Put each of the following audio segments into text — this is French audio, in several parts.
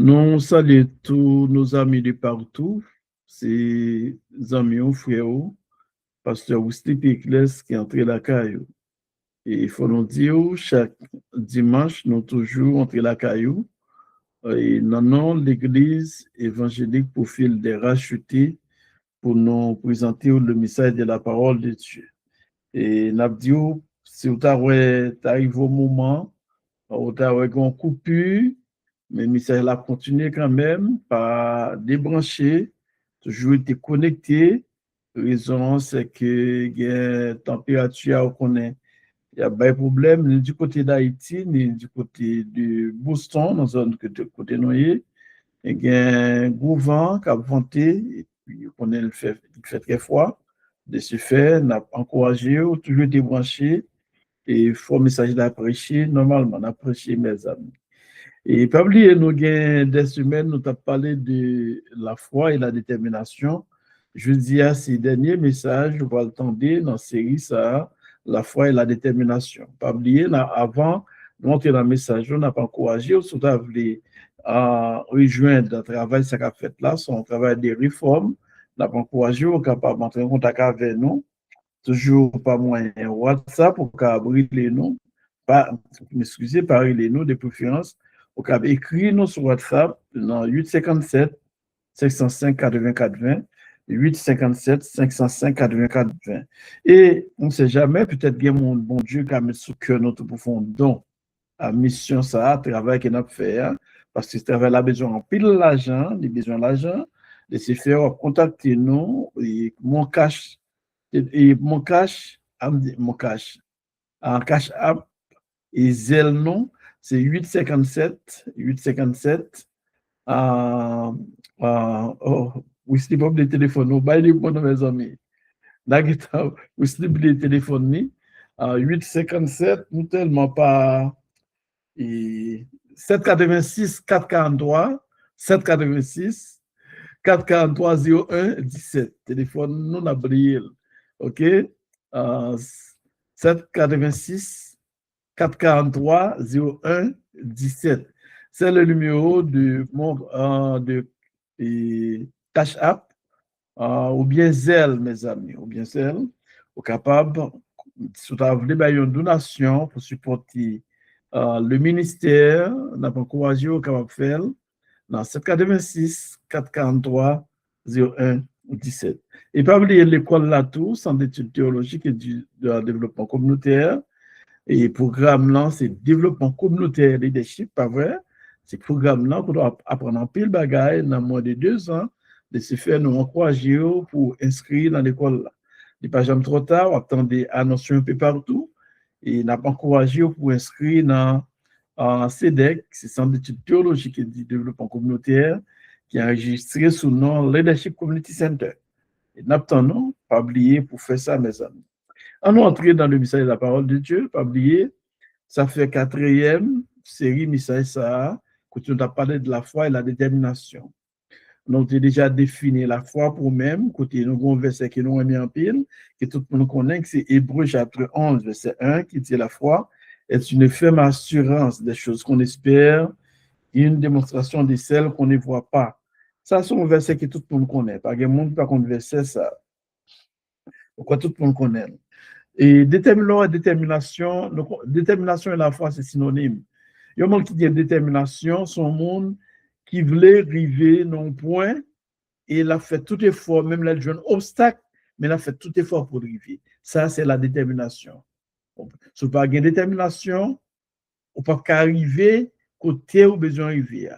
Nous saluons tous nos amis de partout, c'est amis, frères, pasteur Wesley Picles qui est entré la caillou. Et il faut nous dire, chaque dimanche, nous toujours entré la caillou. Et non, l'église évangélique pour fil des rachetés pour nous présenter le message de la parole de Dieu. Et nous dit, si vous arrivez au moment, où vous avez une coupure, mais le message a continué quand même par débrancher, toujours été connecté. La raison, c'est que la température qu'on est. Il y a pas de problème ni du côté d'Haïti, ni du côté de Boston, dans la zone que de côté noyé. Il y a un gros vent qui a venté, et puis on est il fait très froid. De ce fait, on a encouragé, toujours débranché, et il faut message d'apprécier, normalement, d'apprécier mes amis. Et pas oublier, nous avons des semaines, nous avons parlé de la foi et la détermination. Je dis à ces derniers messages, je vais attendre dans la série, ça, la foi et la détermination. Pas oublier, avant de monter dans le message, on n'a pas encouragé, surtout à rejoindre le travail ça a fait là, son travail de réforme. On n'a pas encouragé, on est capable d'entrer en contact avec nous, toujours par moyen WhatsApp, pour briller nous, m'excuser, par les nous de préférence. Vous pouvez écrire nous sur WhatsApp dans 857 505 84 20, 857 505 84 20. Et on ne sait jamais, peut-être que mon bon Dieu qui a mis sous cœur notre profond don à mission ça, travail qu'il a fait, parce que ce travail a besoin en pile l'argent, il a besoin de l'argent, de se faire contacter nous, et mon cash, en cash app, et Zelle non, c'est 857, 857, oui, c'est pas le téléphone, on va les prendre mes amis. D'accord, oui, c'est le téléphone, 857, nous tellement pas, et 786 443, 786 443 01 17. Téléphone, nous, on a brillé. OK? 786 443 01 17. C'est le numéro de Cash App ou bien Zelle, mes amis, ou bien Zelle, ou capable, si vous avez une donation pour supporter le ministère, on a encouragé au capable de faire dans 786 443 01 17. Et pas oublier l'école Latou, Centre d'études théologiques et de développement communautaire. Et le programme là, c'est développement communautaire leadership, pas vrai? C'est le programme là qu'on doit apprendre en pile bagaille dans moins de 2 ans, de se faire nous encourager pour inscrire dans l'école là. Il n'est pas jamais trop tard, on attendait annoncer un peu partout et n'a pas encouragé pour inscrire dans CEDEC, c'est Centre d'études théologiques et de développement communautaire, qui est enregistré sous le nom Leadership Community Center. Et n'attendons pas oublier pour faire ça, mes amis. En entrée dans le message de la parole de Dieu, pas oublier, ça fait 4e série message ça, que tu as parlé de la foi et la détermination. Donc, tu as déjà défini la foi pour même, côté nous avons un verset qui nous a mis en pile, que tout le monde connaît, que c'est Hébreux chapitre 11, verset 1, qui dit la foi est une ferme assurance des choses qu'on espère et une démonstration de celles qu'on ne voit pas. Ça, c'est un verset que tout le monde connaît. Pas de monde pas qu'on verset ça. Pourquoi tout le monde connaît? Et détermination, détermination et la foi, c'est synonyme. Il y a un monde qui dit détermination, c'est un monde qui voulait arriver à un point et il a fait tout effort, même là, il a un obstacle, mais il a fait tout effort pour arriver. Ça, c'est la détermination. Si vous n'avez pas de détermination, on ne peut pas arriver côté où besoin d'arriver.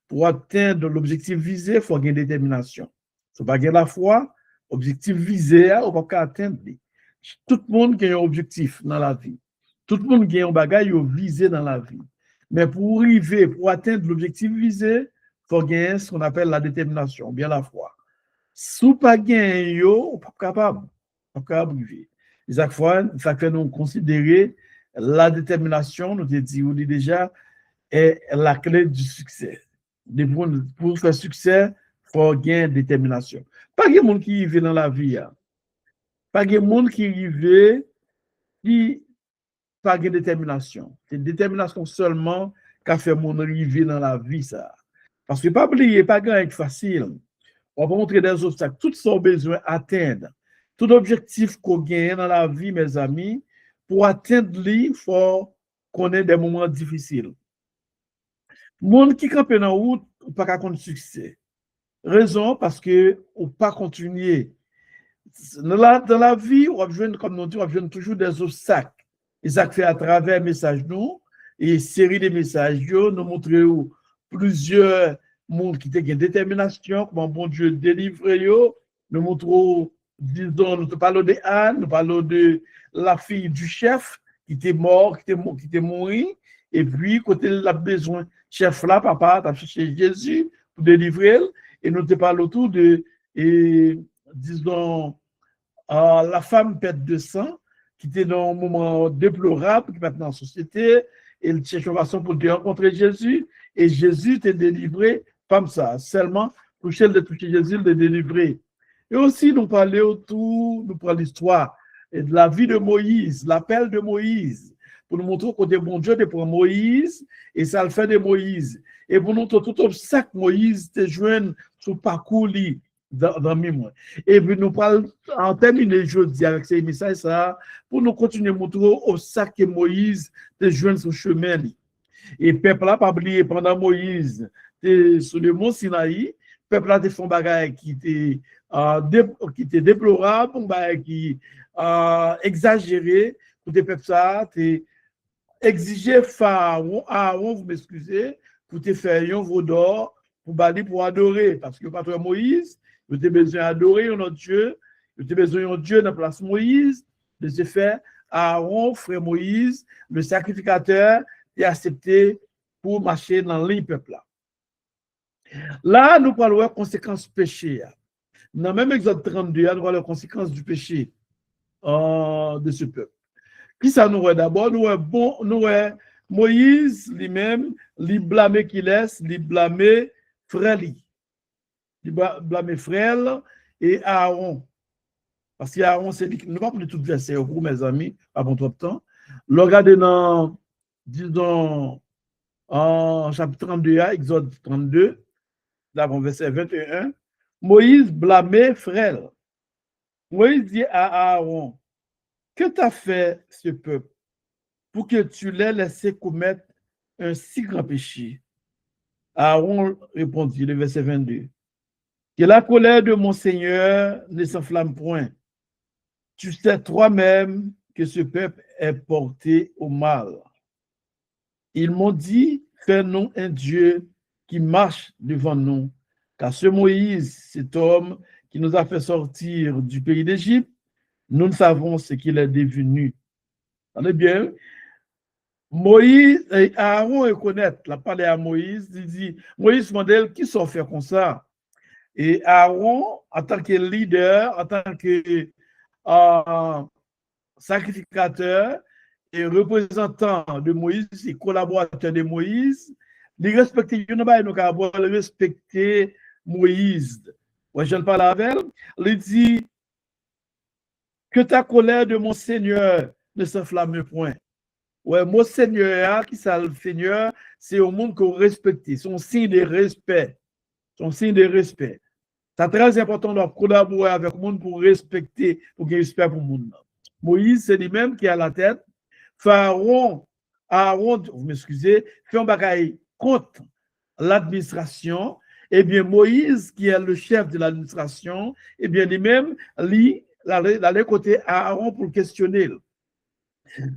Pour atteindre l'objectif visé, il faut avoir une détermination. Si vous n'avez pas la foi, l'objectif visé, on ne peut pas atteindre. Tout le monde a un objectif dans la vie. Tout le monde a un bagage visé dans la vie. Mais pour arriver, pour atteindre l'objectif visé, il faut gagner ce qu'on appelle la détermination, bien la foi. Si vous pas gagné, vous pas capable. Pas capable d'arriver. Et chaque fois, ça fait nous considérer la détermination, nous dit déjà, est la clé du succès. Pour faire succès, il faut gagner détermination. Pas de monde qui vit dans la vie. Pas de monde qui arrive qui pas de détermination. C'est détermination seulement qui fait mon arriver dans la vie ça. Parce que pas oublier, pas grand facile. On va montrer des obstacles, tout son besoin atteindre. Tout objectif qu'on gagne dans la vie, mes amis, pour atteindre lui, il faut qu'on ait des moments difficiles. Monde qui campe dans la route, pas qu'à connaître succès. Raison parce que ou pas continuer. Dans la vie, on va comme nous dit, on va toujours des obstacles. Et ça fait à travers message nous et série de messages, nous montrer plusieurs monde qui ont une détermination, comment bon Dieu délivre, nous montrons, disons, nous parlons de Anne, nous parlons de la fille du chef qui était mort, qui était mort, et puis, côté la besoin, chef là, papa, tu as cherché Jésus pour délivrer, et nous te parlons autour de, et, disons, la femme perte de sang, qui était dans un moment déplorable, qui est maintenant en société, et elle cherche une façon pour rencontrer Jésus, et Jésus t'a délivré comme ça, seulement pour de toucher Jésus, de délivrer. Et aussi, nous parlons autour, nous parlons l'histoire de la vie de Moïse, l'appel de Moïse, pour nous montrer que bon Dieu de pour Moïse, et ça le fait de Moïse. Et pour nous montrer tout obstacle Moïse te joint sur parcours dans mémoire. Et puis nous parlons en terminer jeudi avec ces messages ça, pour nous continuer à montrer obstacle que Moïse te joint sur chemin. Et peuple là pas oublié pendant Moïse sur le mont Sinaï, peuple là te font bagaille qui était déplorable, qui exagéré pour des peuples ça, exiger Pharaon, Aaron, vous m'excusez, pour te faire un veau d'or pour adorer, parce que pas toi Moïse, vous avez besoin d'adorer notre Dieu, vous avez besoin d'un Dieu dans la place Moïse, de se faire Aaron, frère Moïse, le sacrificateur, est accepté pour marcher dans le peuple là. Là, nous parlons des conséquences péché. Dans le même Exode 32, nous parlons des conséquences du péché de ce peuple. Qui ça nous voit d'abord? Nous voyons Moïse lui-même, lui blâmer qu'il laisse, lui blâmer frère, lui blâmer frère et Aaron. Parce qu'Aaron, c'est lui qui ne va pas tout verser pour mes amis, avant trop de temps. Le regardez dans, disons, en chapitre 32, Exode 32, d'avant verset 21, Moïse blâmait frère. Moïse dit à Aaron, que t'as fait ce peuple pour que tu l'aies laissé commettre un si grand péché? Aaron répondit, le verset 22, que la colère de mon Seigneur ne s'enflamme point. Tu sais toi-même que ce peuple est porté au mal. Ils m'ont dit, fais-nous un Dieu qui marche devant nous, car ce Moïse, cet homme qui nous a fait sortir du pays d'Égypte, nous ne savons ce qu'il est devenu. Entendez bien? Moïse, et Aaron reconnaît, la parlé à Moïse, il dit, Moïse demandait qui s'en fait comme ça. Et Aaron, en tant que leader, en tant que sacrificateur et représentant de Moïse, et collaborateur de Moïse, il respectait, il ne respecter Moïse. Ouais, je le parle avec elle, il dit que ta colère de mon Seigneur ne s'enflamme point. Ouais, mon Seigneur, qui ça le Seigneur, c'est au monde qu'on respecte, son signe de respect. Son signe de respect. C'est très important de collaborer avec le monde pour respecter, pour qu'il y ait respect pour le monde. Moïse, c'est lui-même qui est à la tête. Pharaon, Aaron, vous m'excusez, fait un bagaille contre l'administration. Eh bien, Moïse, qui est le chef de l'administration, eh bien, lui-même, lui, l'aller côté Aaron pour le questionner.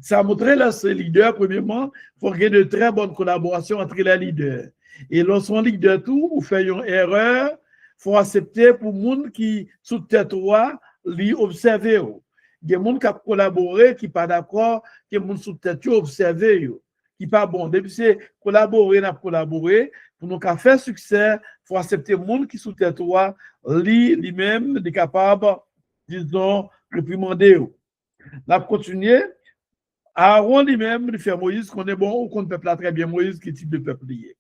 Ça a montré là, ces leaders, premièrement, il faut qu'il y ait de très bonnes collaborations entre les leaders. Et lorsqu'on leader tout, ou fait une erreur, il faut accepter pour les gens qui, sous tête, lui observer. Il y a des gens qui ont collaboré, qui ne sont pas d'accord, qui sont sous tête, observer, qui ne sont pas bon. Depuis c'est collaborer, pour nous faire succès, il faut accepter les gens qui sont sous tête, lui-même, est capable, disons, de réprimander. Là, pour continuer, Aaron lui-même, il fait Moïse, qu'on est bon ou qu'on ne peuple très bien Moïse, qui type de peuple il est.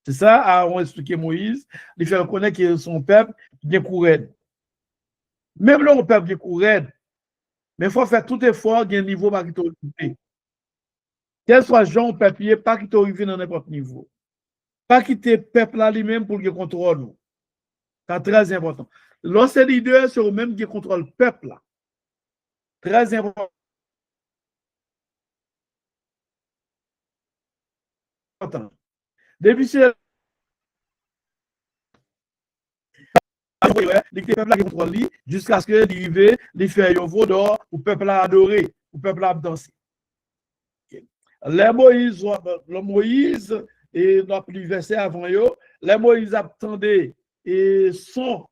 C'est ça, Aaron expliqué Moïse, il fait reconnaître que son peuple est courant. Même là, le peuple est courant, mais il faut faire tout effort, il y a un niveau pas qui t'arrive. Quel soit Jean ou papier, pas qui t'arrive dans n'importe niveau. Pas quitter le peuple là lui-même pour qu'il contrôle nous. C'est très important. Lorsque leader, c'est eux-mêmes qui contrôlent le peuple là. Très important. Depuis c'est les peuples qui contrôlent lui jusqu'à ce que l'arrivée, les fait un veau d'or, le peuple a adoré, le peuple a dansé. Les Moïse, et dans le verset avant eux, les Moïse attendaient et sont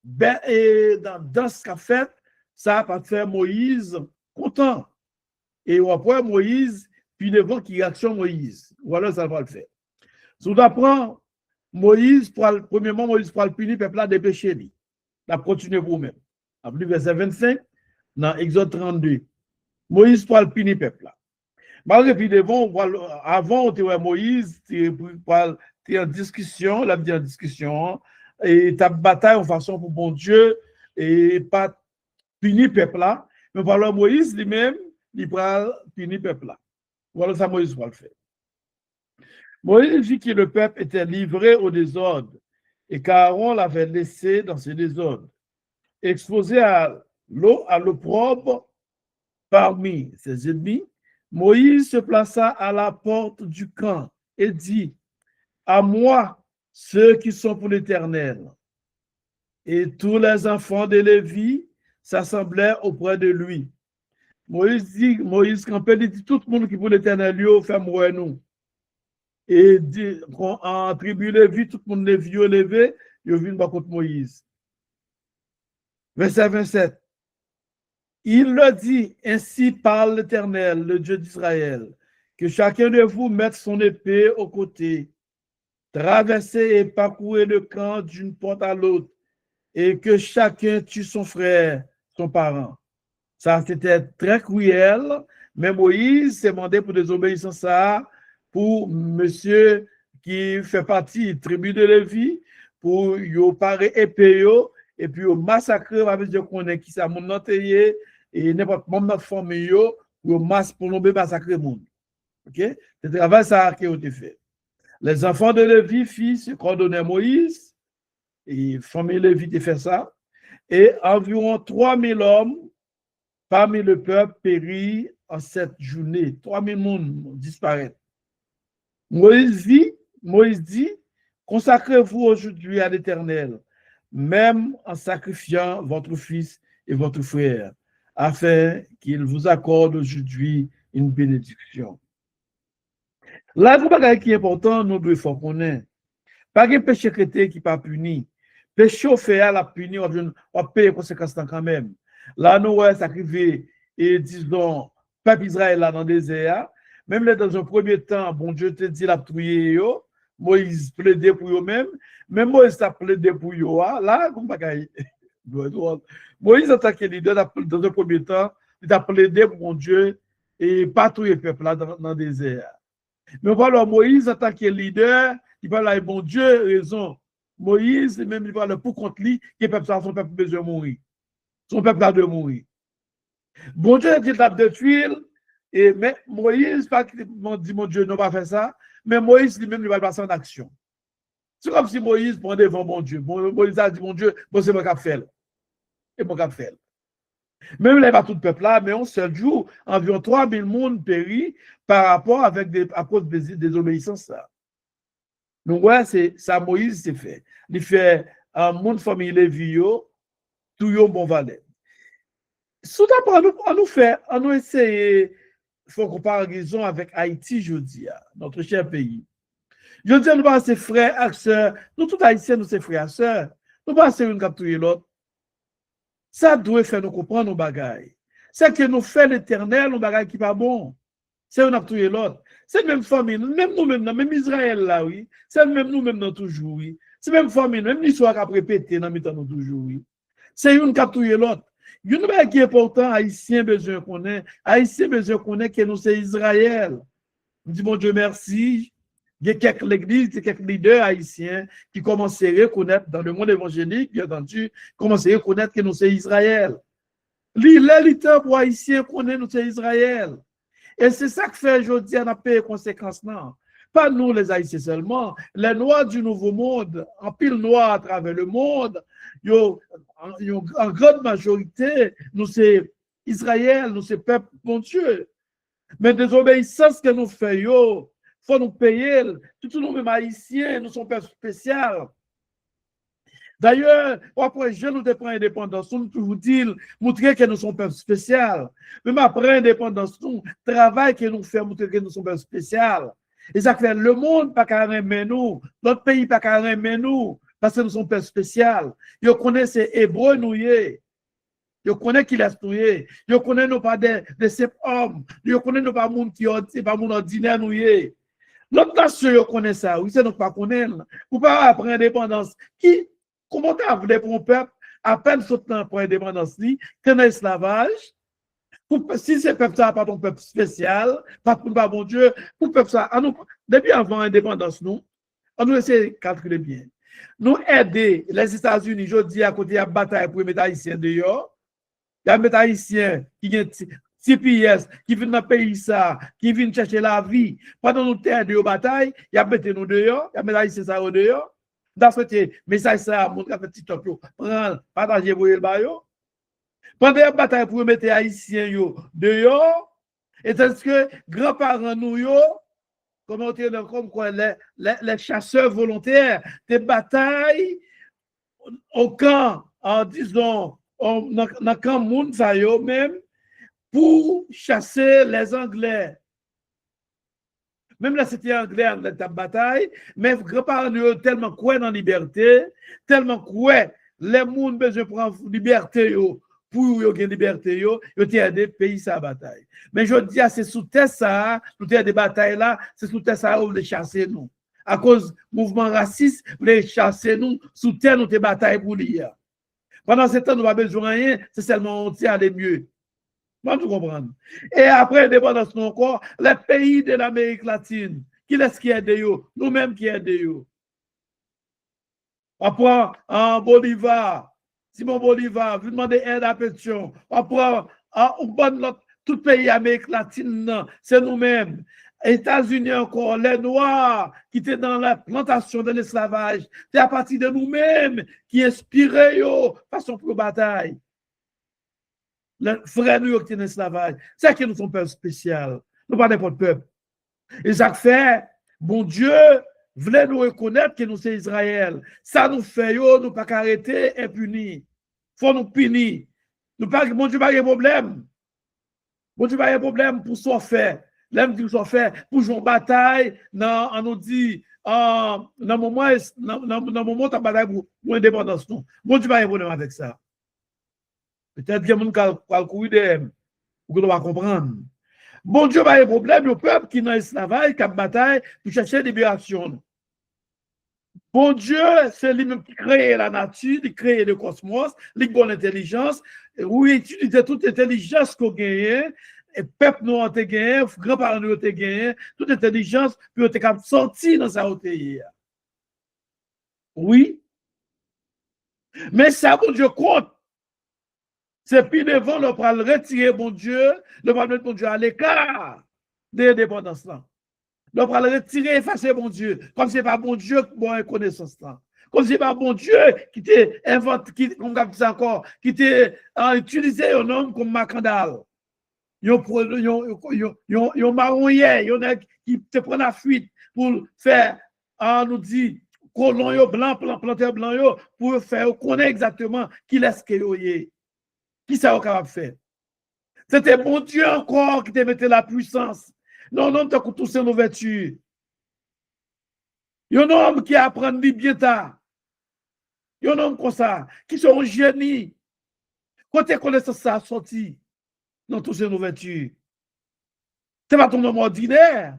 dans ce qu'a fait, ça va faire Moïse content. Et après Moïse, puis devant qui réaction Moïse. Voilà, ça va le faire. Si on apprend Moïse, premièrement, Moïse pour le punir le peuple là des péchés. Il a continué pour vous-même. Après verset 25, dans Exode 32, Moïse pour le punir le peuple là. Malgré puis devant, avant, Moïse, tu es en discussion, là, en discussion, et tu as bataille en façon pour bon Dieu, et pas punir le peuple là. Mais par Moïse lui-même, il va punir le peuple là. Voilà ça, Moïse va le faire. Moïse dit que le peuple était livré au désordre et qu'Aaron l'avait laissé dans ce désordre, exposé à l'opprobre parmi ses ennemis. Moïse se plaça à la porte du camp et dit, à moi, ceux qui sont pour l'Éternel. Et tous les enfants de Lévi s'assemblèrent auprès de lui. Moïse campait, il dit, tout le monde qui pour l'Éternel, fait mourir nous. Et dit, en tribu Lévi, tout le monde les vieux levé, il vient contre Moïse. Verset 27. Il le dit, ainsi parle l'Éternel, le Dieu d'Israël, que chacun de vous mette son épée au côté, traversez et parcourez le camp d'une porte à l'autre, et que chacun tue son frère, son parent. Ça, c'était très cruel, mais Moïse s'est demandé pour désobéir ça, pour monsieur qui fait partie de la tribu de Lévi, pour y parer épée, et puis au massacrer avec Dieu qu'on est qui ça, mon enterré, et n'importe quelle notre famille, pour massacrer le monde. OK? C'est le travail ça qui a été fait. Les enfants de Lévi, fils, coordonnaient Moïse, et famille Lévi a fait ça, et environ 3000 hommes parmi le peuple périt en cette journée. 3000 personnes disparaissent. Moïse dit, consacrez-vous aujourd'hui à l'Éternel, même en sacrifiant votre fils et votre frère, afin qu'il vous accorde aujourd'hui une bénédiction. Là, ce qui est important, nous devons connaître. Pas de péché chrétien qui n'est pas puni. Péché au fait, la puni, on va payer les conséquences quand même. Là, nous avons sacrifié, et disons, peuple Israël là dans le désert. Même là, dans un premier temps, bon Dieu te dit la tuer, Moïse plaidait pour eux-mêmes. Même Moïse a plaidé pour eux. Là, comme bagaille. Moïse, en tant que leader, dans un premier temps, il a plaidé pour mon Dieu et pas tuer le peuple là dans le désert. Mais voilà, Moïse, en tant que leader, il parle à bon Dieu, raison. Moïse, même il parle pour contre lui, que le peuple, son peuple besoin de mourir. Son peuple a de mourir. Bon Dieu dit la de tuile, et mais Moïse, pas dit mon Dieu, non pas faire ça, mais Moïse lui-même, il va passer en action. C'est comme si Moïse prend devant mon Dieu. Moïse a dit, mon Dieu, bon, c'est mon cap fait. Et mon cap fait. Même là, il va tout le peuple là, mais en seul jour, environ 3000 personnes périt par rapport avec à cause des désobéissances. Donc, ouais, c'est ça, Moïse, c'est fait. Il fait un monde famille Lévi, tout yon bon valet. Sous d'après, on nous essayer de faire une comparaison avec Haïti, je dis, notre cher pays. Je dis, nous pas ses frères et sœurs, nous tous Haïtiens, nous sommes frères et sœurs. Nous pas c'est une capture l'autre. Ça doit faire nous comprendre nos bagailles. C'est que nous faisons l'éternel, nos bagailles qui pas bon. C'est une capture l'autre. C'est la même famille, même nous-mêmes, même Israël là, oui. C'est même nous-mêmes toujours, oui. C'est la même famille, même l'histoire qu'a répété dans nous toujours, oui. C'est une capture l'autre. Une chose qui est important, Haïtien besoin qu'on ait, Haïtien besoin qu'on ait que nous c'est Israël. Je dis mon Dieu merci. Il y a quelques églises, quelques leaders haïtiens qui commencent à reconnaître dans le monde évangélique, bien entendu, commencent à reconnaître que nous c'est Israël. L'élite pour Haïtiens qu'on est nous c'est Israël. Et c'est ça que fait aujourd'hui on a payé les conséquences. Non. Pas nous, les Haïtiens seulement, les Noirs du Nouveau Monde, en pile noir à travers le monde, en grande majorité, nous c'est Israël, nous c'est peuple, bon Dieu. Mais désobéissance que nous faisons, il faut nous payer. Tout nous, mêmes Haïtiens, nous sommes peuple spécial. D'ailleurs, après, je nous prends indépendance, nous vous dire, montrer que nous sommes peuple spécial. Même après indépendance, nous, travail que nous faisons, montrer que nous sommes peuple spécial. Et ça fait le monde pas qu'à aimer nous, notre pays pas qu'à aimer nous, parce que nous sommes peuple spécial. Ils connaissent ces Hébreux nous. Ils connaissent qui laisse nous. Ils connaissent nous pas des simples hommes. Ils connaissent nous pas monde qui est pas monde ordinaire nous. L'autre nation, ils connaissent ça. Oui, c'est nous pas connaître. Vous pas après indépendance. Comment tu as voulu pour un peuple, à peine sautant pour l'indépendance, que dans l'esclavage, si ce peuple ça pas ton peuple spécial, pas bon Dieu, pour peuple ça, depuis avant l'indépendance, nous essayons de calculer bien. Nous aider les États-Unis, je dis à côté de la bataille pour les Haïtiens dehors, il y a des Haïtiens qui ont CPS, qui viennent dans le pays, qui viennent chercher la vie. Pendant nous aider aux batailles, il y a des nous dehors, il y a des Haïtiens dehors. Dans ce message, ça, mon fait TikTok, prendre, partager, vous le baillot. Pendant la bataille pour mettre les Haïtiens dehors, et tandis que grands-parents nous, comme quoi les chasseurs volontaires, des batailles au camp, en disant, dans le camp Mounsa, même, pour chasser les Anglais. Même là, c'était anglais en la bataille, mais grands-parents nous tellement croient dans la liberté, tellement croient les gens besoin de prendre liberté pour qu'ils aient liberté, ils ont aidé pays sa bataille. Mais je dis, c'est sous terre ça, nous avons des batailles là, c'est sous terre ça où les chasser nous. À cause du mouvement raciste, les chasser nous, sous terre nous avons des batailles pour l'IA. Pendant ce temps, nous n'avons pas besoin de rien, c'est seulement on tient aller mieux. Vous comprenez? Et après l'indépendance, encore, les pays de l'Amérique latine, qui est-ce qui aide nous-mêmes qui aidons. Après, en Bolivar, Simon Bolivar, vous demandez aide à pétition. Après, tout pays d'Amérique latine, c'est nous-mêmes. États-Unis encore, les Noirs qui étaient dans la plantation de l'esclavage, c'est à partir de nous-mêmes qui inspirons façon pour bataille. Les frères nous qui sont en esclavage, c'est que nous sommes peuple spécial. Nous pas n'importe peuple. Et ça fait, bon Dieu voulait nous reconnaître que nous sommes Israël. Ça nous fait, nous pas arrêter impunis. Faut nous punir. Nous pas, bon Dieu, pas de problème. Bon Dieu, pas de problème pour ce faire. L'aime dit ce faire pour jouer en bataille. Non, on nous dit, dans le moment de bataille pour l'indépendance. Bon Dieu, pas de problème avec ça. Peut-être qu'il y a des gens qui ont courir d'eux, ou qui ne vont pas comprendre. Bon Dieu, pas de problème, le peuple qui est dans l'esclavage, qui a bataille pour chercher libération. Bon Dieu, c'est lui-même qui crée la nature, qui crée le cosmos, qui donne l'intelligence, où il utilise toute l'intelligence qu'on gagne, et le peuple nous a gagné, les grands-parents nous ont gagné, toute l'intelligence, puis on est sorti dans sa hauteur. Oui. Mais ça, bon Dieu, compte. C'est puis devant, le pral retirer bon Dieu, le pral mettre bon Dieu à l'écart de l'indépendance là. Le pral retirer, effacer bon Dieu, comme c'est pas bon Dieu qui a connaissance là. Comme c'est pas bon Dieu qui t'a inventé, comme on dit encore, qui t'a utilisé un homme comme Macandal. Yon marronnier, yon qui te prend la fuite pour faire, nous dit, colon yo blanc, planteur blanc yo, pour faire connaître exactement qui est-ce que yo est. Qui ça est capable de faire? C'était bon Dieu encore qui te mettait la puissance. Non, non, tu as tous ces ouvertures. Il y a un homme qui apprend bien tard. Il y a un homme comme ça, qui sont un génie. Quand tu connais ça sorti dans toutes ces ouvertures, ce n'est pas ton homme ordinaire.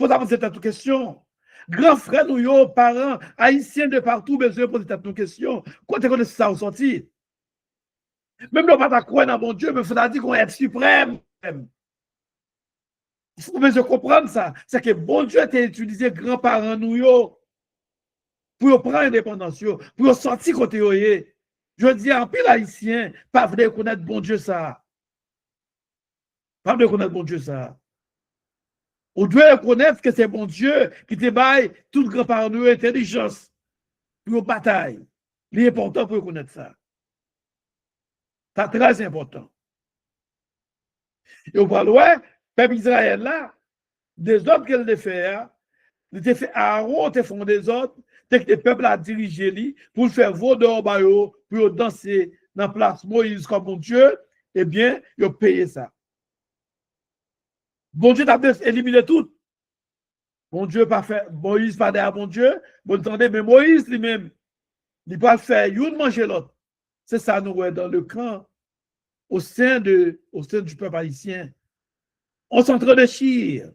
Il faut poser cette question. Grand frère, nous, parents, haïtiens de partout, besoin de poser cette question. Quand tu connais ça sorti, même si on ne pas croire dans mon Dieu, mais il faut dire qu'on est suprême. Il faut bien comprendre ça. C'est que bon Dieu a utilisé grands-parents nous pour prendre l'indépendance, pour sortir côté eux. Je dis en pile haïtien, pas venir connaître bon Dieu ça. Pas venir connaître bon Dieu ça. On doit reconnaître que c'est bon Dieu qui te baille toute grand par nous intelligence pour une bataille. Il est important pour reconnaître ça. C'est très important. Et on va voir, peuple Israël là, des ordres qu'elle a fait, il a fait Aaron, il a fait des ordres, c'est que le peuple a dirigé lui pour le faire voler dehors, pour danser dans la place Moïse comme bon Dieu, eh bien, il a payé ça. Bon Dieu t'a éliminé tout. Bon Dieu pas fait, Moïse pas derrière bon Dieu, vous entendez, mais Moïse lui-même, il ne peut pas faire, il manger l'autre. C'est ça, nous, dans le camp, au sein du peuple haïtien. On s'entre-déchire.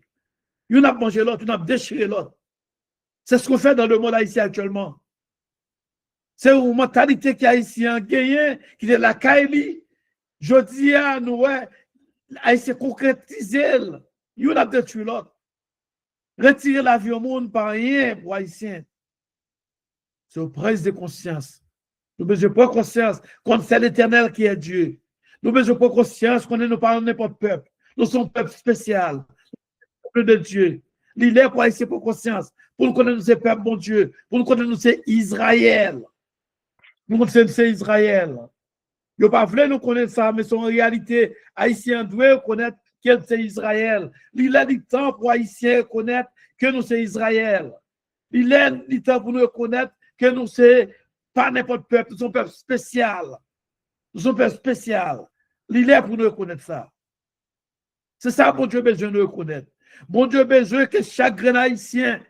Il a mangé l'autre, il a déchiré l'autre. C'est ce qu'on fait dans le monde haïtien actuellement. C'est une mentalité qui est haïtien gagné, qui est la Kaili. Je dis à nous, haïtien concrétiser, il a détruit l'autre. Retirer la vie au monde par rien pour haïtien. C'est une prise de conscience. Nous devons prendre conscience qu'on c'est l'Éternel qui est Dieu. Nous devons prendre conscience qu'on ne nous parle n'importe peuple. Nous sommes un peuple spécial, peuple de Dieu. Il est pour haïtien pour conscience. Pour nous connaître, nous c'est peuple bon Dieu. Pour nous connaître, nous c'est Israël. Nous connaissons c'est Israël. Ils ne pas voulu nous connaître ça, mais son réalité, haïtien doit connaître que c'est Israël. Il est du temps pour haïtien connaître que nous c'est Israël. Il est du temps pour nous connaître que nous c'est pas n'importe peuple, nous sommes un peuple spécial. Nous sommes un peuple spécial. Il est pour nous connaître ça. C'est ça, bon Dieu, besoin de nous connaître. Bon Dieu, besoin que chaque grain haïtien,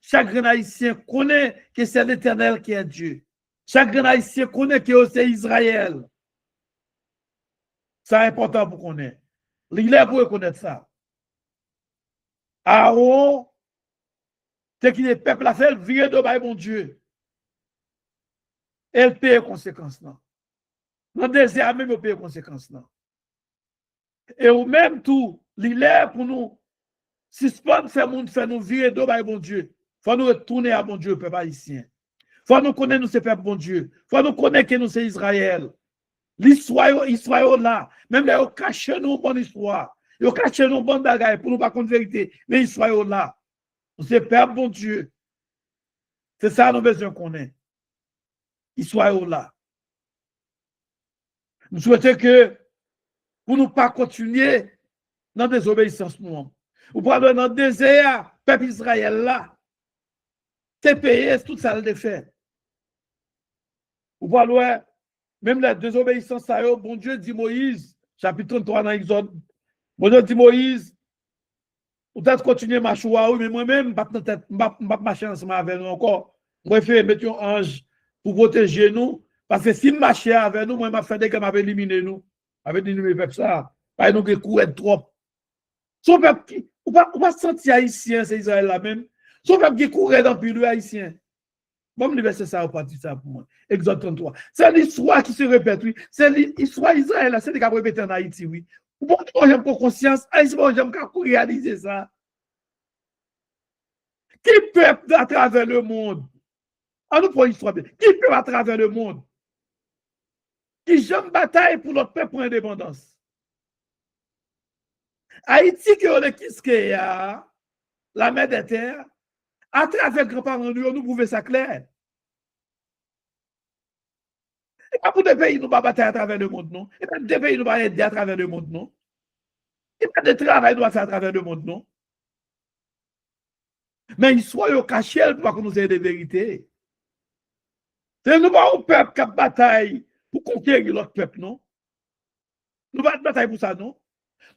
chaque grain haïtien connaît que c'est l'Éternel qui est Dieu. Chaque grain haïtien connaît que c'est Israël. C'est important pour qu'on ait. Il est pour reconnaître ça. Aaron, c'est que le peuple a fait le virer de bon Dieu. Elle paye les conséquences. Dans le désert, même, elle paye les conséquences. Et ou même tout, il est pour nous, si ce pas faire nous virer de bon Dieu, il faut nous retourner à bon Dieu, peuple haïtien. Il faut nous connaître, nous, c'est peuple bon Dieu. Il faut nous connaître que nous, c'est Israël. L'histoire là, même là, ils cachent nous bonne histoire. Ils cachent nous bonne bagaille pour nous pas contre vérité. Mais l'histoire là, c'est peuple bon Dieu. C'est ça nous besoin qu'on ait. L'histoire là. Nous souhaitons que pour nous pas continuer dans la désobéissance nous. Ou pour aller dans le désert, peuple Israël là, c'est payé tout ça le fait. Ou pour aller même la désobéissance à eux, bon Dieu dit Moïse, chapitre 33 dans l'Exode. Bon Dieu dit Moïse, vous peut-être continuer à marcher, mais moi-même, je ne vais pas marcher ensemble avec nous encore. Je préfère mettre un ange pour protéger nous. Parce que si je marche avec nous, moi, je vais faire des gars qui éliminer nous. Avec éliminer le peuple ça. Parce que nous qui courent trop. Son peuple qui, on va sentir haïtien, c'est Israël là même. Son peuple qui courait dans le pays haïtien. Bon, l'université, ça va partir ça pour moi. Exode 33. C'est l'histoire qui se répète, oui. C'est l'histoire d'Israël, c'est ce qui a répété en Haïti, oui. Bon, j'aime pour conscience, Haïti, j'aime réaliser ça. Qui peuple à travers le monde? En nous pour l'histoire, qui peuple à travers le monde? Qui j'aime bataille pour notre peuple pour l'indépendance? Haïti, qui est le Kiskeya, la mer des terres, à travers grands-parents, nous prouvons ça clair. Et pas pour des pays, nous pas batailler à travers le monde, non. Et pas des pays, nous pas aider à travers le monde, non. Et pas de travail, nous pas faire à travers le monde, non. Mais il soit caché pour que nous ayons des vérités. C'est nous pas un peuple qui a bataille pour conquérir l'autre peuple, non. Nous pas de bataille pour ça, non.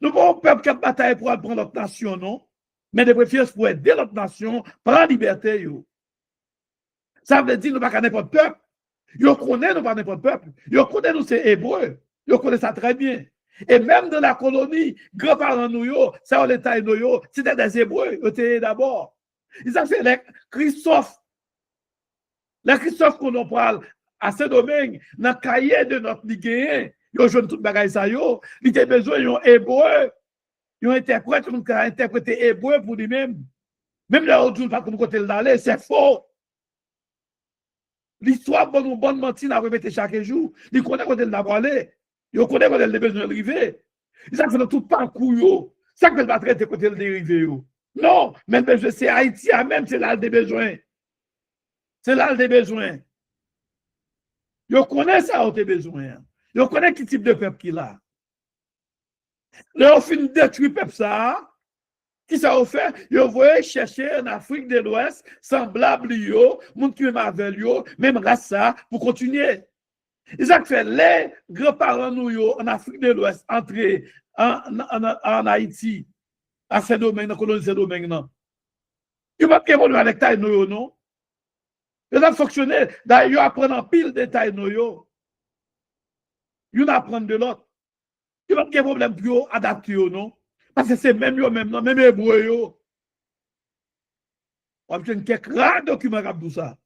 Nous pas un peuple qui a bataille pour prendre notre nation, non. Mais de préférence pour aider notre nation, prendre la liberté. Yo. Ça veut dire que nous pas n'importe peuple. Yo connaît nous pas n'importe peuple. Yo connaît nous c'est hébreu. Yo connaît ça très bien. Et même dans la colonie, grands-parents nous yo, ça l'État nous yo, c'était des hébreux, yo étaient d'abord. Ils ont fait les Christophe. Les Christophe qu'on en parle à Saint-Domingue, dans le cahier de notre Ligue, yo jeune tout bagaille ça yo, il était besoin yon hébreu. Yon interprète, nous avons interprété hébreu pour lui-même. Même là, on ne pas comme côté d'aller, c'est faux. L'histoire, bonne mentine à répéter chaque jour. Il connaît quand elle n'a pas allé. Il connaît quand elle a besoin de arriver. Ils ont fait tout parcours. Ça que va traiter côté le dérivé. Non, mais c'est Haïti même, c'est là des besoins. C'est là des besoins. Yo connaît ça où tes besoins. Yo connaît quel type de peuple qu'il a. Là, on finit de détruire le peuple ça. Qui ça a fait? Yo voyez chercher en Afrique de l'Ouest, semblable yo, monde qui avec yo, même race ça, pour continuer. Ils ont fait les grands-parents nous en Afrique de l'Ouest entrer en Haïti, à ces domaines, dans la colonie de ces domaines. Ils ne peuvent pas évoluer avec taille nous, non? Ils ont fonctionné. D'ailleurs, ils apprennent en pile de taille nous. Ils apprennent de l'autre. Ils n'ont pas de problème pour adapter, non? Parce que c'est même eux, même hébreu. On a besoin de quelques rares documents comme tout ça.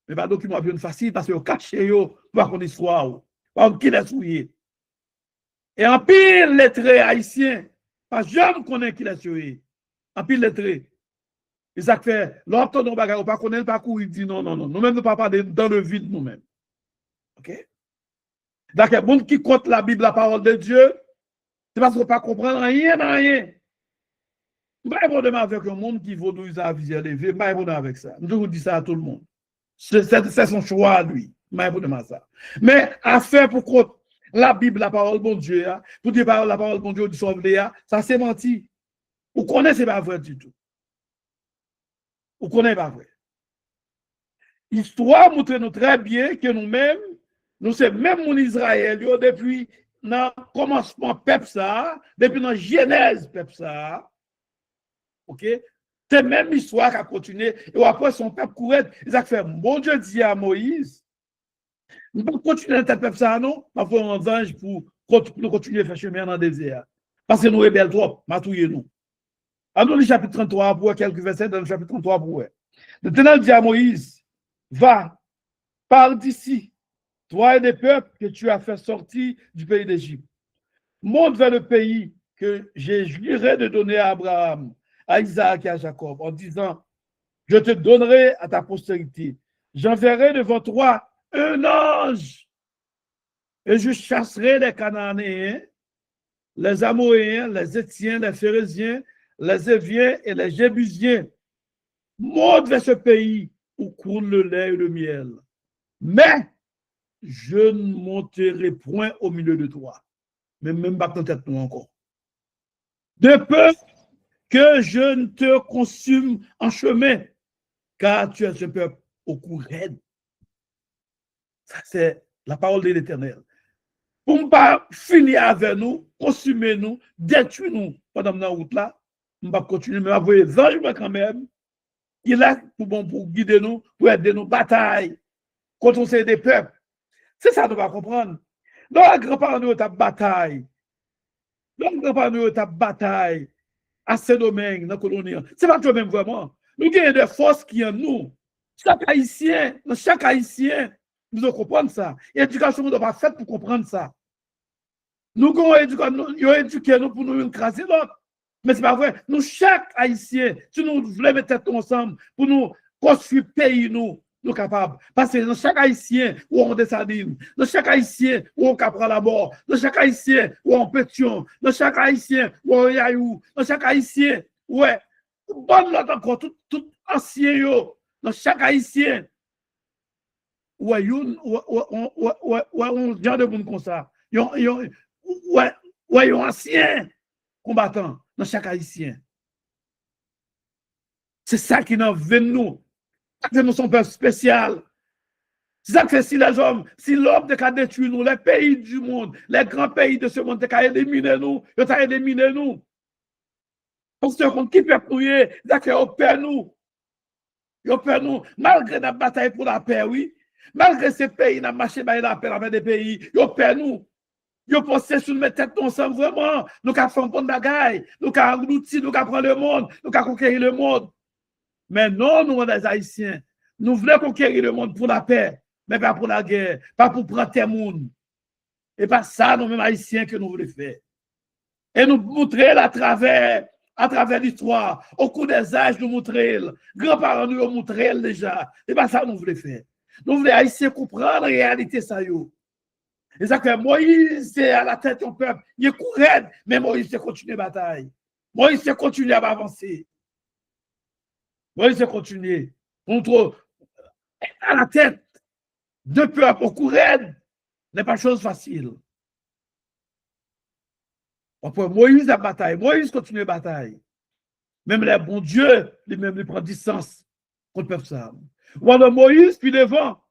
Mais pas de documents bien facile parce que vous cachez, pour voir qu'on histoire. Pour qui les souillé. Et en pile les traits haïtiens, pas jamais connaît qui les souillé. En pile les traits. Et ça fait, l'autre non bagarre, pas connaître le parcours, il dit non. Nous-mêmes, nous ne pas dans le vide nous-mêmes. OK? Donc, les gens qui comptent la Bible, la parole de Dieu, c'est parce qu'on ne peut pas comprendre rien. Je ne vais pas répondre avec un monde qui vaut nous à viser élevé. Je ne vais pas répondre avec ça. Je vous dis ça à tout le monde. C'est son choix, lui. Je ne vais pas répondre à ça. Mais à faire pour compte la Bible, la parole de Dieu, pour dire la parole de Dieu, du sauver, ça c'est menti. Vous connaissez pas vrai du tout. Vous connaissez pas vrai. L'histoire montre nous très bien que nous-mêmes, nous sommes même mon Israël, depuis le commencement peuple ça, depuis la genèse peuple ça. OK? C'est même l'histoire qui a continué. Et après, son peuple courait. Il a fait, mon Dieu dit à Moïse, nous ne pouvons continuer dans cette peuple ça, non? Il faut un ange pour continuer à faire chemin dans le désert. Parce que nous rebelles trop, matouillez-nous. Alors, le chapitre 33, pour quelques versets dans le chapitre 33, pour le Ténèbre dit à Moïse, va, parle d'ici, toi et des peuples que tu as fait sortir du pays d'Égypte. Monte vers le pays que j'ai juré de donner à Abraham, à Isaac et à Jacob, en disant, je te donnerai à ta postérité. J'enverrai devant toi un ange et je chasserai les Cananéens, les Amoréens, les Étiens, les Phérésiens, les Éviens et les Jébusiens. Monte vers ce pays où coule le lait et le miel. Mais je ne monterai point au milieu de toi. Même pas en tête nous encore. De peur que je ne te consume en chemin, car tu es ce peuple au cou raide. Ça, c'est la parole de l'Éternel. Pour ne pas finir avec nous, consumer nous, détruire nous pendant la route là, on ne va pas continuer, mais envoyer des anges quand même. Il est là pour guider nous, pour aider nous bataille contre des peuples. C'est ça qu'on va comprendre. Dans la grand-parent nous ta bataille. Dans la grand-parent nous ta bataille à ces domaines dans la colonie. C'est pas toi même vraiment. Nous avons des forces qui en nous. Chaque Haïtien, nous devons comprendre ça. L'éducation ne doit pas faite pour comprendre ça. Nous avons éduqué nous pour nous écraser l'autre. Mais ce n'est pas vrai. Nous, chaque Haïtien, si nous voulons mettre tête ensemble pour nous construire le pays, nous capables. Parce que dans chaque Haïtien, où on descend, dans chaque Haïtien, où on capra la mort, dans chaque Haïtien, où on pétion, dans chaque Haïtien, où on yaïou, dans chaque Haïtien, ouais, bonne l'autre encore, tout ancien, dans chaque Haïtien, ouais, on genre de monde comme ça. Ouais, ancien combattant dans chaque Haïtien. C'est ça qui nous vient nous. Nous sommes peuple spécial. C'est ça que fait si les hommes, si l'homme de détruire nous, les pays du monde, les grands pays de ce monde, de éliminer nous, ils ont éliminé nous. Parce que qui peut nous, ils ont peur nous. Ils ont peur nous, malgré la bataille pour la paix, oui. Malgré ces pays, nous marché par la paix avec des pays, ils ont peur nous. Ils pensent sur nous mettre tête ensemble vraiment. Nous avons fait un bon bagaille. Nous avons l'outil, nous avons prendre le monde, nous avons conquérir le monde. Mais non, nous, les Haïtiens, nous voulons conquérir le monde pour la paix, mais pas pour la guerre, pas pour prendre tes monde. Et pas ça, nous-mêmes Haïtiens, que nous voulons faire. Et nous montrer à travers l'histoire, au cours des âges, nous montrer, grands-parents nous ont montré déjà. Et pas ça, nous voulons faire. Nous voulons Haïtiens comprendre la réalité, ça y est. Et ça fait Moïse, c'est à la tête du peuple, il est courant, mais Moïse, c'est continuer la bataille. Moïse s'est continué à avancer. Moïse s'est continué. Contre à la tête de peuple au courant n'est pas chose facile. Après, Moïse a bataille. Moïse continue la bataille. Même les bons dieux, lui-même, il prend distance contre le peuple ça. Pendant Moïse, puis devant.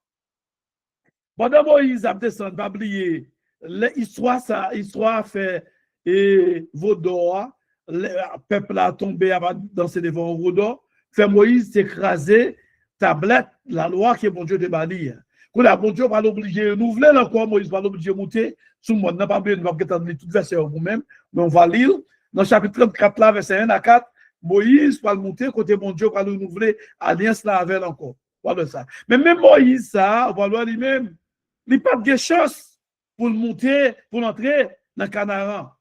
Pendant Moïse a descendu, pas oublier. L'histoire fait et Vaudor, le peuple a tombé dans ses devants Vaudor. Fait Moïse s'écraser, tablette, la loi qui est bon Dieu de bannir. Quand la bon Dieu va l'obliger, nous voulons encore, Moïse va l'obliger de monter. Tout le monde n'a pas oublié, nous allons lire tout verset vous-même, mais on va lire. Dans le chapitre 34, là, verset 1 à 4, Moïse va le monter, côté bon Dieu va le renouveler, alliance là avec encore. Voilà ça. Mais même Moïse, ça, voilà lui-même, il n'a pas de chance pour le monter, pour entrer dans Canaan.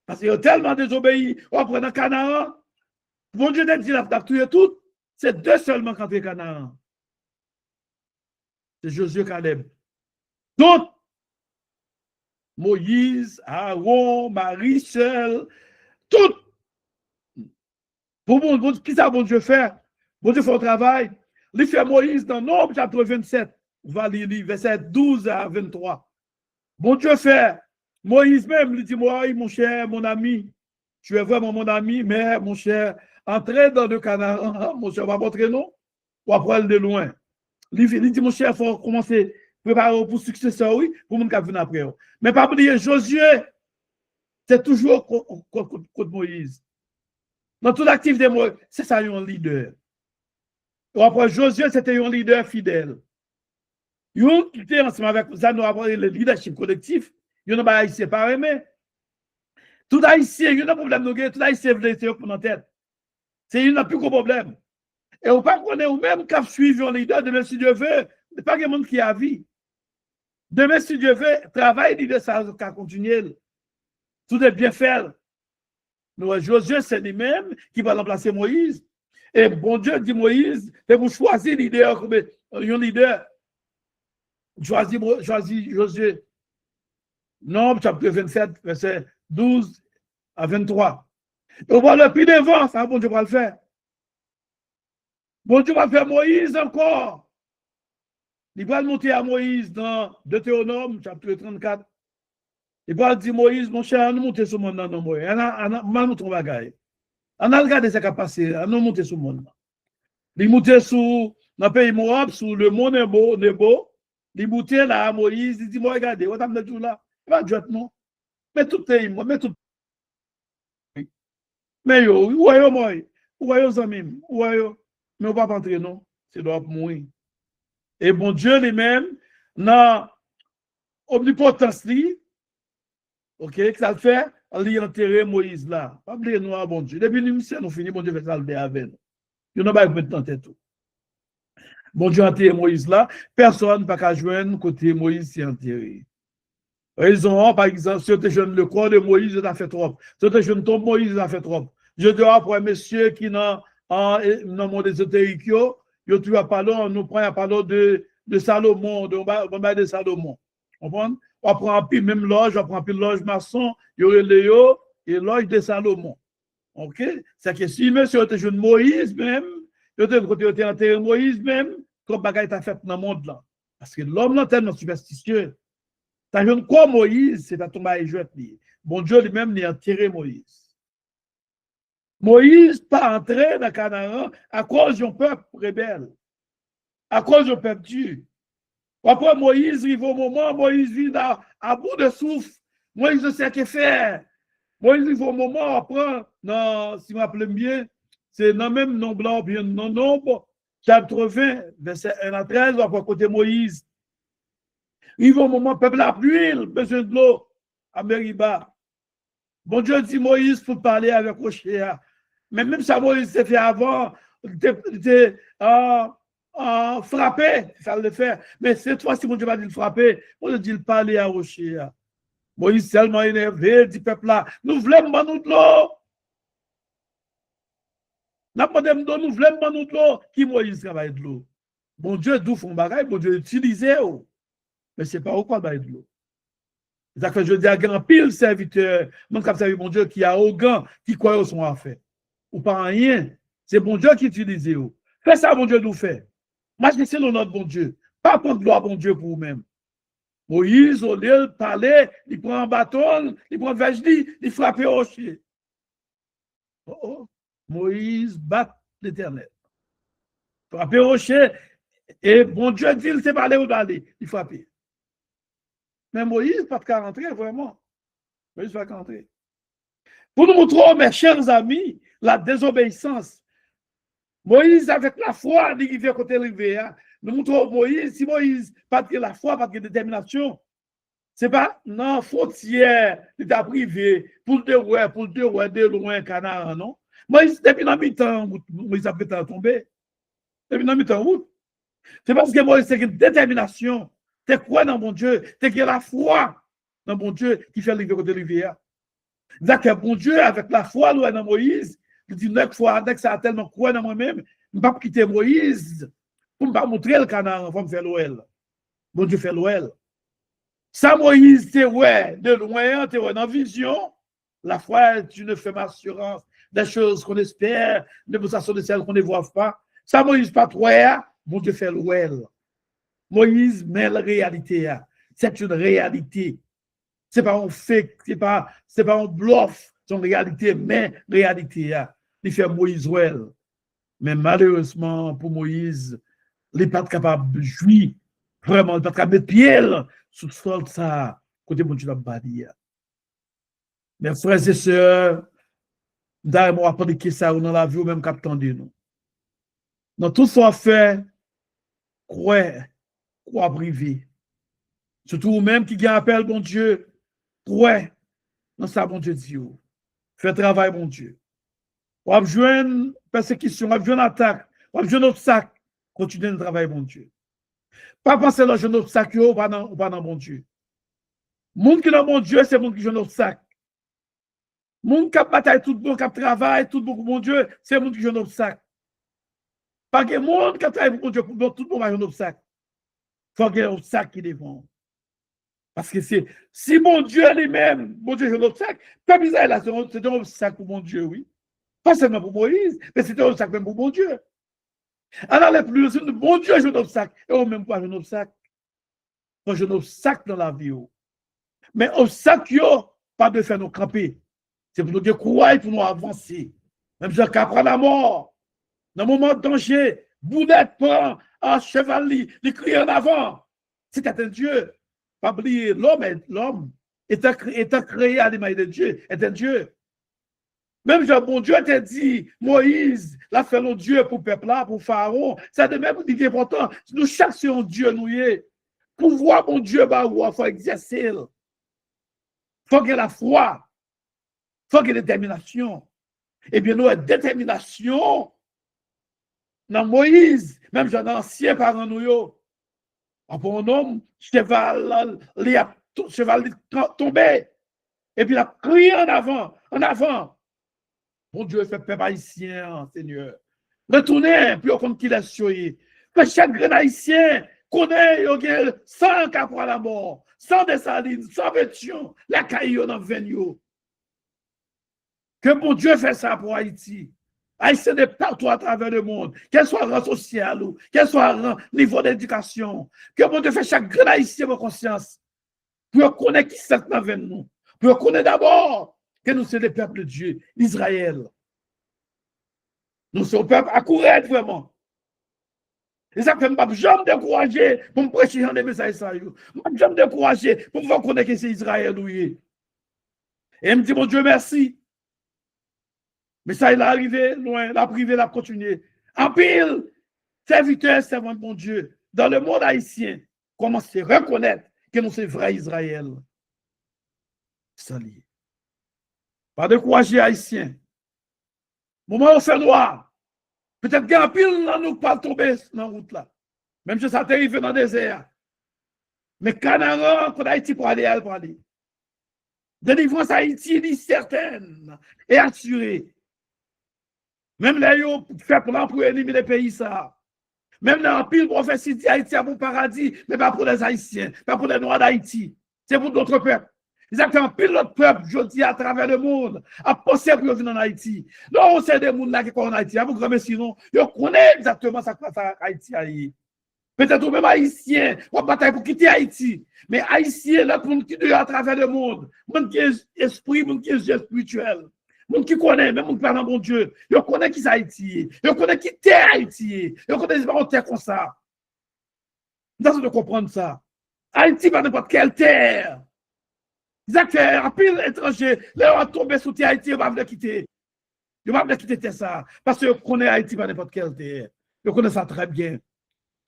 Parce qu'il a tellement désobéi. On prend dans Canaan. Bon Dieu dit, il a tué tout. C'est deux seulement qui entrent dans Canaan. C'est Josué Caleb. Donc, Moïse, Aaron, Marie seul, tout. Pour bon, qui ça bon Dieu fait? Bon Dieu fait un travail. Il fait Moïse dans Nombre chapitre 27. On va lire verset 12 à 23. Bon Dieu fait. Moïse même lui dit, moi, mon cher, mon ami, tu es vraiment mon ami, mais mon cher, entrez dans le Canaan, mon cher, on va montrer non, ou après de loin. Il dit, mon cher, il faut commencer à préparer pour successeur, oui, pour mon cas venir après. Mais pas oublier, Josué, c'est toujours contre Moïse. Dans toute l'activité de Moïse, c'est ça, un leader. Ou après, Josué, c'était un leader fidèle. Il était ensemble avec ça, nous avons le leadership collectif. Il n'y a pas haïtien par mais tout haïtien, il y a un problème, tout haïtien veut laisser pour notre tête. C'est un plus gros problème. Et on ne pas connaître ou même qu'à suivre un leader, demain si Dieu veut, il n'y a pas de monde qui a vie. Demain si Dieu veut, travail leader, ça va continuer. Tout est bien fait. Nous, Josué, c'est lui-même qui va remplacer Moïse. Et bon Dieu dit Moïse, c'est pour choisir leader, un leader. Choisis Josué. Nombre chapitre 27, verset 12 à 23. Et on va le plus devant, ça, bon Dieu va le faire. Bon Dieu va faire Moïse encore. Il va le monter à Moïse dans Deutéronome, chapitre 34. Il va dire Moïse, mon cher, nous monter sur le monde dans Moïse. On a notre bagage. On a regardé ce qui a passé, on a monté sur le monde. Il monte sur le pays Moab, sur le mont Nebo. Il monte là à Moïse, il dit, moi, regardez, on a tout là. Il va dire non. Mais tout est moi, mais tout. Mais yo, où est moi? Où est yo amis? Où est yo? Mais on va pas entrer non, c'est doit mourir. Et bon Dieu lui-même dans omnipotence li, OK, ça le fait, il enterrer Moïse là. Pas oublier nous bon Dieu. Depuis nous nous fini bon Dieu fait ça avec nous. Il n'a pas maintenant tout. Bon Dieu enterré Moïse là, personne pas qu'à joindre côté Moïse s'est enterré. Ils ont, par exemple, si tu jeune le corps de Moïse, il a fait trop. Si tu jeune ton Moïse, il a fait trop. Je dois pour un monsieur qui dans le monde ésotérique, il tu as parlé, nous prenons parler de Salomon, de Salomon. On prend un peu même loge, on prend un peu loge maçon, il y aurait Léo et loge de Salomon. OK? C'est que si monsieur tu jeune Moïse même, tu as enterré Moïse même, comme bagaille t'a fait dans le monde là. Parce que l'homme là tellement superstitieux. T'as jeune quoi Moïse, c'est à tomber à jouer. Bon Dieu lui-même l'a enterré Moïse. Moïse pas entré dans Canaan à cause d'un peuple rebelle, à cause d'un peuple dur. Après Moïse arrive au moment, Moïse vit à bout de souffle. Moïse ne sait ce qu'il fait. Moïse arrive au moment, après, si je me rappelle bien, c'est dans même nom blanc, bien non nombre, chapitre 20, verset 1 à 13, après côté Moïse. Il va au moment, peuple a l'huile, besoin de l'eau, à Meriba. Bon Dieu dit Moïse pour parler avec Rocher. Mais même ça, Moïse s'est fait avant, il était frappé, ça le fait. Mais cette fois-ci, mon Dieu va dire frapper, on Dieu dit parler à Rocher. Moïse tellement énervé, dit peuple là, nous voulons nous de l'eau. Nous voulons nous de l'eau. Qui Moïse travaille de l'eau? Bon Dieu, d'où font bagaille, bon Dieu utilisé. Mais ce n'est pas pourquoi il de l'eau. Ça fait, je dis à grand pile serviteur, même quand vous mon Dieu, qui a arrogant, qui croit au son affaire. Ou pas rien. C'est bon Dieu qui utilise. Fais ça, bon Dieu nous fait. Marchez le notre bon Dieu. Pas prendre gloire, bon Dieu, pour vous-même. Moïse, au lieu de parler, il prend un bâton, il prend un verge, il frappe au rocher. Oh, oh. Moïse bat l'Éternel. Frappe au rocher, et bon Dieu dit, il s'est parlé ou d'aller, il frappe. Mais Moïse, pas de qu'à rentrer, vraiment. Moïse va rentrer. Pour nous montrer, mes chers amis, la désobéissance. Moïse, avec la foi, il vient côté rivière. Hein. Nous montrons Moïse, si Moïse, pas de la foi, pas de détermination, c'est pas, non, fautière, il t'a privé, pour le ouais, de loin, canard, non? Moïse, depuis dans mi-temps, Moïse a peut-être tombé. Depuis dans mi-temps, route. C'est parce que Moïse, c'est une détermination. C'est quoi dans mon Dieu? C'est que la foi dans mon Dieu qui fait arriver côté rivière. C'est-à-dire que bon Dieu, avec la foi, nous, dans Moïse, il dit, neuf fois, dès que ça a tellement quoi dans moi-même, je ne vais pas quitter Moïse pour ne pas montrer le canard, pour me faire l'OL. Bon Dieu fait l'OL. Ça, Moïse, c'est ouais, de loin, tu ouais, dans vision. La foi est une ferme assurance des choses qu'on espère, des possessions de celles qu'on ne voit pas. Ça, Moïse, pas trop, bon Dieu fait l'OL. Moïse met la réalité. C'est une réalité. Ce n'est pas un fake, ce n'est pas un bluff, c'est une réalité, mais réalité. Il fait Moïse well. Mais malheureusement, pour Moïse, il n'est pas capable de jouir, vraiment, il n'est pas capable de mettre pied sous le sol de ça, côté mon Dieu l'a bâti. Mes frères et sœurs, d'ailleurs, moi, appliquer ça dans la vie, ou même captant de nous. Dans tout ce qu'on fait, croire privé. Surtout vous-même qui gagne appel, bon Dieu, croire dans ça, bon Dieu, dit. Fais travail, bon Dieu. On a besoin de persécution, on a besoin d'attaque, on a besoin d'obstacles. Continuez de travailler, bon Dieu. Pas penser dans un obstacle ou pas dans bon Dieu. Monde qui est dans bon Dieu, c'est monde qui joue un obstacle. Monde qui a bataille tout bon, qui a travail, tout bon pour bon Dieu, c'est monde qui joue un obstacle. Pas que monde qui a travaillé pour bon Dieu, pour tout bon, va un obstacle. Il faut qu'il y ait un obstacle qui défend. Parce que si mon Dieu lui-même, bon Dieu joue un obstacle, comme Israël, c'est un obstacle pour mon Dieu, oui. Pas seulement pour Moïse, mais c'est un obstacle même pour mon Dieu. Alors, les plus de bon Dieu joue un obstacle, et on même pas un obstacle. Moi, j'ai un obstacle dans la vie. Mais obstacle, pas de faire nous camper. C'est pour nous dire croire, pour nous avancer. Même si on prend la mort, dans le moment de danger, boulette prend un cheval, il crie en avant. C'était un Dieu. Pas oublier, l'homme étant créé à l'image de Dieu, est un Dieu. Même si bon Dieu t'a dit, Moïse, l'a fait le Dieu pour le peuple là, pour Pharaon, ça de même dit important. Nous cherchons Dieu, nous y est. Pour voir mon Dieu, il faut exercer. Il faut qu'il y ait la foi. Il faut qu'il y ait la détermination. Eh bien, nous avons détermination dans Moïse, même dans l'ancien parent, nous. Après un homme, cheval tombé. Et puis, il a crié en avant, en avant. Bon Dieu, fait peuple haïtien, Seigneur. Retournez, puis on compte qu'il a soyé. Que chaque grain haïtien connaît, il y a 100 cas pour la mort, 100 dessalines, 100 vêtements, la caillou dans le venio. Que bon Dieu fait ça pour Haïti. Haïtien est partout à travers le monde, quel soit le rang social ou quel soit le niveau d'éducation. Que bon Dieu fait chaque grain haïtien pour conscience. Pour connaître qui c'est dans nous. Pour connaître d'abord que nous sommes le peuple de Dieu, Israël. Nous sommes le peuple à courir vraiment. Et ça fait que je ne me décourager pour me prêcher dans les messages. Je ne me décourager pour me connaître que c'est Israël. Et il me dit, mon Dieu, merci. Mais ça, il est arrivé loin, la privée, la continué. En pile, serviteur, servant de mon Dieu, dans le monde haïtien, commence à reconnaître que nous sommes vrais Israël. Salut. Pas de courage haïtien. Moment où c'est noir. Peut-être qu'il y a un pile dans nous pas tomber dans la route là. Même si ça t'arrive dans le désert. Mais Canaan, qu'on Haïti pour aller, pour aller. Délivrance Haïti est certaine et assurée. Même là, ils fait plan pour éliminer les pays ça. Même dans le pile prophétie dit Haïti a bon paradis, mais pas pour les Haïtiens, pas pour les Noirs d'Haïti. C'est pour d'autres peuples. Exactement, pile l'autre peuple, je dis à travers le monde, a pensé pour venir en Haïti. Non, c'est des gens là qui sont en Haïti, vous grand sinon, ils connaissent exactement ça que Haïti. Peut-être même haïtien, on bataille pour quitter Haïti. Mais haïtien, là, pour qui à travers le monde, monde qui est esprit, monde qui est spirituel, monde qui connaît, même monde qui parle bon Dieu, ils connaissent qui c'est Haïti, ils connaissent qui est Haïti, ils connaissent pas terre comme ça. Nous avons de comprendre ça. Haïti, pas n'importe quelle terre. Exactement, un pile étranger, là, on tombe sous terre Haïti, on va venir quitter. On va venir quitter ça. Parce que connaît Haïti, pas n'importe quelle terre. On connaît ça très bien.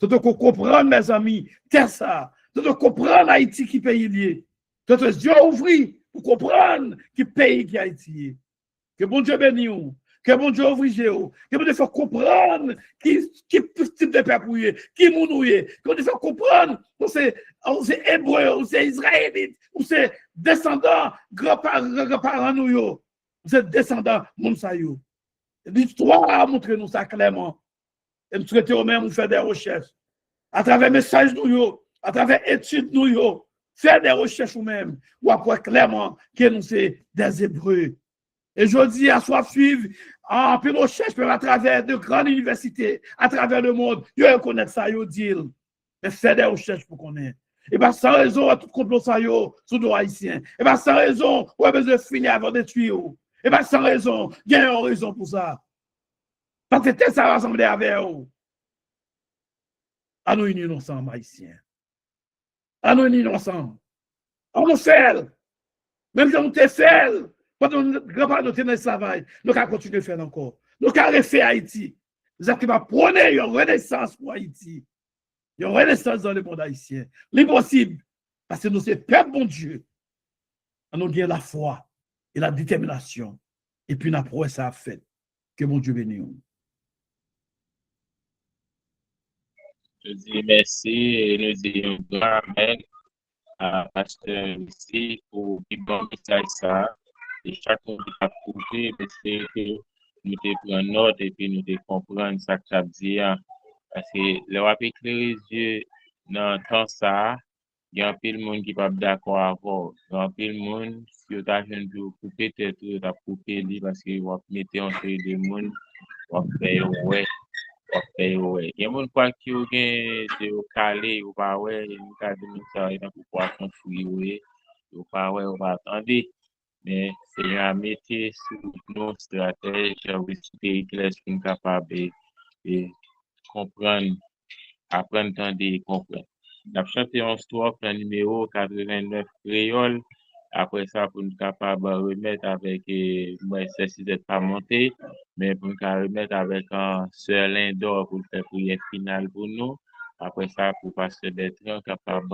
Tu dois comprendre, mes amis, qu'est-ce ça? Tu dois comprendre Haïti qui pays lié. Tu dois Dieu ouvrir pour comprendre qui pays qui Haïti. Que bon Dieu bénisse vous. Que bon Dieu ouvre Géo. Que bon Dieu fait comprendre qui type de peuple qui mounouye. Que bon Dieu fait comprendre que c'est hébreu, ou c'est israélite, ou c'est descendant, grands-parents nous, vous êtes descendants, moun sa yo. L'histoire a montré nous ça clairement. Et nous souhaitons même faire des recherches. À travers messages nous, à travers études nous, faire des recherches nous-mêmes, ou après clairement que nous sommes des Hébreux. Et je dis à soi suivre en pleine recherche, à travers de grandes universités, à travers le monde, ils connaissent ça, ils disent. Mais faire des recherches pour connaître. Et bien, sans raison, à tout complot ça, sous nos haïtiens. Et bien, sans raison, on a besoin de finir avant de tuer. Et bien, sans raison, il y a une raison pour ça. Parce que c'est ça rassembler avec eux. À nous unir ensemble, haïtiens. À nous unir ensemble. On nous fait. Même si on te fait, pendant notre grand-père nous dans le travail, nous allons continuer à faire encore. Nous allons refaire Haïti. Nous allons prôner une renaissance pour Haïti. Une renaissance dans le monde haïtien. L'impossible. Parce que nous sommes peuple bon Dieu. Nous avons la foi et la détermination. Et puis, nous avons ça à faire. Que mon Dieu bénisse. Je dis merci et nous disons grand amen à Pasteur ici pour le bon message ça. Et chaque fois qui a coupé, c'est que nous te prenons note et puis nous te comprenons ça que tu as dit. Parce que le rap éclairé Dieu dans le temps ça, il y a un peu de monde qui n'est pas d'accord avec. Il y a un peu de monde, si vous avez couper tête, vous avez coupé parce que vous mettez en série de monde, vous faites ouais. Il y a des gens qui ont calé ou pas, ouais, il y a des gens qui ont pouvoir construire, ou pas, ouais, on va attendre. Mais c'est un métier sous nos stratèges, aussi clair, qui sont capables de comprendre, apprendre à comprendre. La chanté en stock, le numéro 89 créole. Après ça, pour nous capables de remettre avec, moi, ceci d'être pas monté, mais pour nous remettre avec un seul d'or pour faire prière finale pour nous. Après ça, pour passer des trains capables